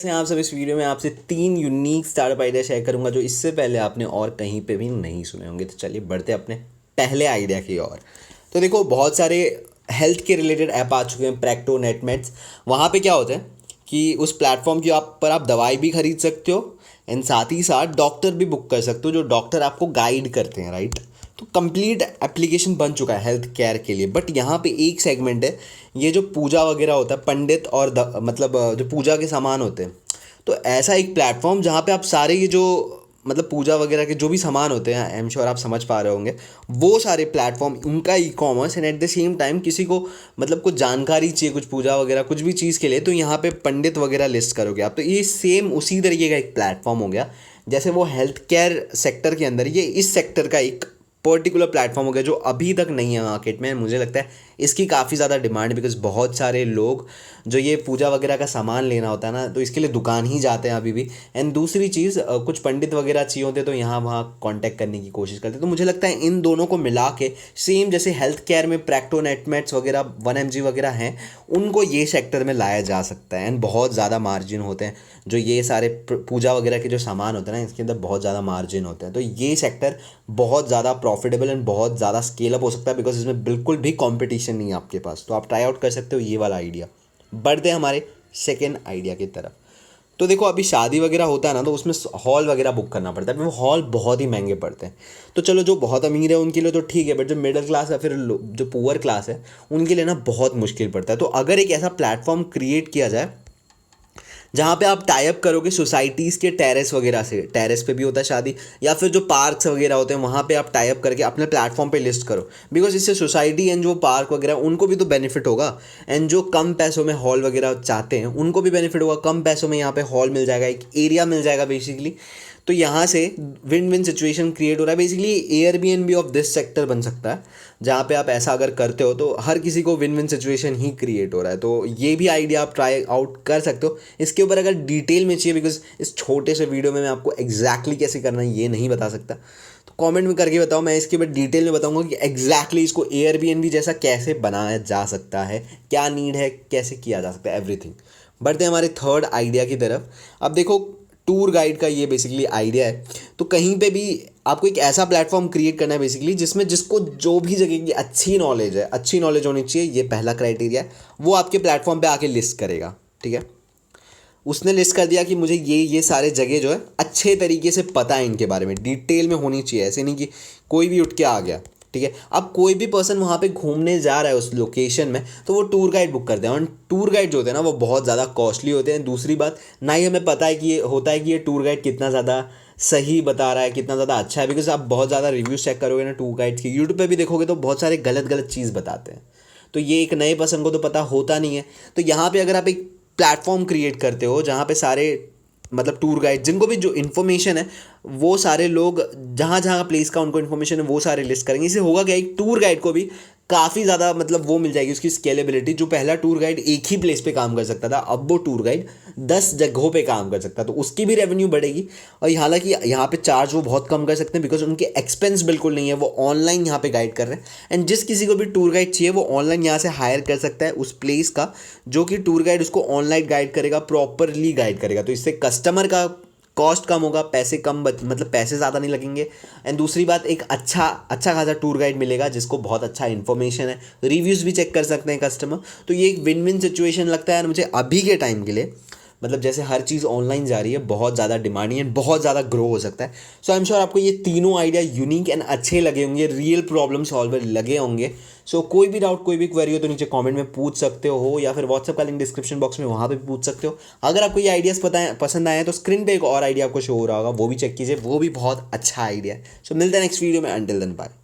से आप सब इस वीडियो में आपसे 3 यूनिक स्टार्टअप आइडिया शेयर करूंगा जो इससे पहले आपने और कहीं पे भी नहीं सुने होंगे। तो चलिए बढ़ते अपने पहले आइडिया की ओर। तो देखो, बहुत सारे हेल्थ के रिलेटेड ऐप आ चुके हैं, प्रैक्टो, नेटमेट्स। वहाँ पे क्या होता है कि उस प्लेटफॉर्म की आप दवाई भी खरीद सकते हो एंड साथ ही साथ डॉक्टर भी बुक कर सकते हो, जो डॉक्टर आपको गाइड करते हैं, राइट। तो कंप्लीट एप्लीकेशन बन चुका है हेल्थ केयर के लिए। बट यहाँ पे एक सेगमेंट है, ये जो पूजा वगैरह होता है, पंडित और जो पूजा के सामान होते हैं। तो ऐसा एक प्लेटफॉर्म जहाँ पे आप सारे ये जो पूजा वगैरह के जो भी सामान होते हैं, आई एम श्योर आप समझ पा रहे होंगे, वो सारे प्लेटफॉर्म, उनका e commerce. And at the same time किसी को कुछ जानकारी चाहिए, कुछ पूजा वगैरह कुछ भी चीज़ के लिए, तो यहाँ पे पंडित वगैरह लिस्ट करोगे आप। तो ये सेम उसी तरीके का एक प्लेटफॉर्म हो गया जैसे वो हेल्थ केयर सेक्टर के अंदर ये इस सेक्टर का एक पर्टिकुलर प्लेटफॉर्म हो गया जो अभी तक नहीं है मार्केट में। मुझे लगता है इसकी काफ़ी ज़्यादा डिमांड, बिकॉज बहुत सारे लोग जो ये पूजा वगैरह का सामान लेना होता है ना, तो इसके लिए दुकान ही जाते हैं अभी भी। एंड दूसरी चीज़, कुछ पंडित वगैरह चाहिए होते तो यहाँ वहाँ कांटेक्ट करने की कोशिश करते। तो मुझे लगता है इन दोनों को मिला के सेम जैसे हेल्थ केयर में प्रैक्टो, नेटमेट्स वगैरह 1mg वगैरह हैं, उनको ये सेक्टर में लाया जा सकता है। एंड बहुत ज़्यादा मार्जिन होते हैं जो ये सारे पूजा वगैरह के जो सामान होते हैं ना, इसके अंदर बहुत ज़्यादा मार्जिन होते हैं। तो ये सेक्टर बहुत ज़्यादा प्रॉफिटेबल एंड बहुत ज़्यादा स्केल अप हो सकता है, बिकॉज इसमें बिल्कुल भी कंपटीशन नहीं है आपके पास। तो आप ट्राई आउट कर सकते हो ये वाला आइडिया। बढ़ते हैं हमारे सेकेंड आइडिया की तरफ। तो देखो, अभी शादी वगैरह होता है ना, तो उसमें हॉल वगैरह बुक करना पड़ता है। वो हॉल बहुत ही महंगे पड़ते हैं। तो चलो, जो बहुत अमीर है उनके लिए तो ठीक है, बट जो मिडिल क्लास है, फिर जो पुअर क्लास है, उनके लिए ना बहुत मुश्किल पड़ता है। तो अगर एक ऐसा प्लेटफॉर्म क्रिएट किया जाए जहाँ पे आप टाई अप करोगे सोसाइटीज़ के टेरेस वगैरह से, टेरेस पे भी होता है शादी, या फिर जो पार्क्स वगैरह होते हैं वहाँ पे आप टाई अप करके अपने प्लेटफॉर्म पे लिस्ट करो। बिकॉज इससे सोसाइटी एंड जो पार्क वगैरह उनको भी तो बेनिफिट होगा। एंड जो कम पैसों में हॉल वगैरह चाहते हैं उनको भी बेनिफिट होगा। कम पैसों में यहाँ पे हॉल मिल जाएगा, एक एरिया मिल जाएगा बेसिकली। तो यहाँ से विन विन सिचुएशन क्रिएट हो रहा है। Basically Airbnb of this sector बन सकता है, जहाँ पे आप ऐसा अगर करते हो तो हर किसी को विन विन सिचुएशन ही क्रिएट हो रहा है। तो ये भी आइडिया आप ट्राई आउट कर सकते हो। इसके ऊपर अगर डिटेल में चाहिए, बिकॉज इस छोटे से वीडियो में मैं आपको एग्जैक्टली कैसे करना है ये नहीं बता सकता, तो कमेंट में करके बताओ। मैं इसके ऊपर डिटेल में बताऊंगा कि एग्जैक्टली इसको एयरबीएनबी जैसा कैसे बनाया जा सकता है, क्या नीड है, कैसे किया जा सकता है, एवरीथिंग। बढ़ते हैं हमारे थर्ड आइडिया की तरफ। अब देखो, टूर गाइड का ये बेसिकली आइडिया है। तो कहीं पे भी आपको एक ऐसा प्लेटफॉर्म क्रिएट करना है बेसिकली जिसमें जिसको जो भी जगह की अच्छी नॉलेज है, अच्छी नॉलेज होनी चाहिए, ये पहला क्राइटेरिया है, वो आपके प्लेटफॉर्म पे आके लिस्ट करेगा। ठीक है, उसने लिस्ट कर दिया कि मुझे ये सारे जगह जो है अच्छे तरीके से पता है, इनके बारे में डिटेल में होनी चाहिए। ऐसे नहीं कि कोई भी उठ के आ गया। ठीक है, अब कोई भी पर्सन वहाँ पे घूमने जा रहा है उस लोकेशन में, तो वो टूर गाइड बुक करते हैं। और टूर गाइड जो होते हैं ना, वो बहुत ज़्यादा कॉस्टली होते हैं। दूसरी बात, ना ही हमें पता है कि ये होता है कि ये टूर गाइड कितना ज़्यादा सही बता रहा है, कितना ज़्यादा अच्छा है। बिकॉज आप बहुत ज़्यादा रिव्यूज़ चेक करोगे ना टूर गाइड्स के, यूट्यूब पे भी देखोगे तो बहुत सारे गलत गलत चीज़ बताते हैं। तो ये एक नए पर्सन को तो पता होता नहीं है। तो यहाँ पे अगर आप एक प्लेटफॉर्म क्रिएट करते हो जहाँ पे सारे टूर गाइड, जिनको भी जो इन्फॉर्मेशन है, वो सारे लोग जहाँ जहाँ प्लेस का उनको इन्फॉर्मेशन है वो सारे लिस्ट करेंगे। इससे होगा क्या, एक टूर गाइड को भी काफ़ी ज़्यादा वो मिल जाएगी उसकी स्केलेबिलिटी। जो पहला टूर गाइड एक ही प्लेस पे काम कर सकता था, अब वो टूर गाइड 10 जगहों पे काम कर सकता है। तो उसकी भी रेवेन्यू बढ़ेगी। और हालांकि यहाँ पे चार्ज वो बहुत कम कर सकते हैं, बिकॉज उनके एक्सपेंस बिल्कुल नहीं है, वो ऑनलाइन यहाँ पे गाइड कर रहे हैं। एंड जिस किसी को भी टूर गाइड चाहिए वो ऑनलाइन यहाँ से हायर कर सकता है उस प्लेस का, जो कि टूर गाइड उसको ऑनलाइन गाइड करेगा, प्रॉपरली गाइड करेगा। तो इससे कस्टमर का कॉस्ट कम होगा, पैसे कम पैसे ज़्यादा नहीं लगेंगे। एंड दूसरी बात, एक अच्छा खासा टूर गाइड मिलेगा जिसको बहुत अच्छा इन्फॉर्मेशन है, रिव्यूज़ भी चेक कर सकते हैं कस्टमर। तो ये एक विन विन सिचुएशन लगता है मुझे अभी के टाइम के लिए। जैसे हर चीज़ ऑनलाइन जा रही है, बहुत ज़्यादा डिमांडिंग एंड बहुत ज़्यादा ग्रो हो सकता है। सो आई एम श्योर आपको ये तीनों आइडिया यूनिक एंड अच्छे लगे होंगे, रियल प्रॉब्लम सॉल्वर लगे होंगे। सो कोई भी डाउट, कोई भी क्वेरी हो तो नीचे कमेंट में पूछ सकते हो, या फिर व्हाट्सएप का लिंक डिस्क्रिप्शन बॉक्स में, वहाँ पे पूछ सकते हो। अगर आपको ये आइडियाज़ पसंद आए तो स्क्रीन पे एक और आइडिया आपको शो हो रहा होगा, वो भी चेक कीजिए, वो भी बहुत अच्छा आइडिया है। सो मिलते हैं नेक्स्ट वीडियो में, अंटिल देन बाय।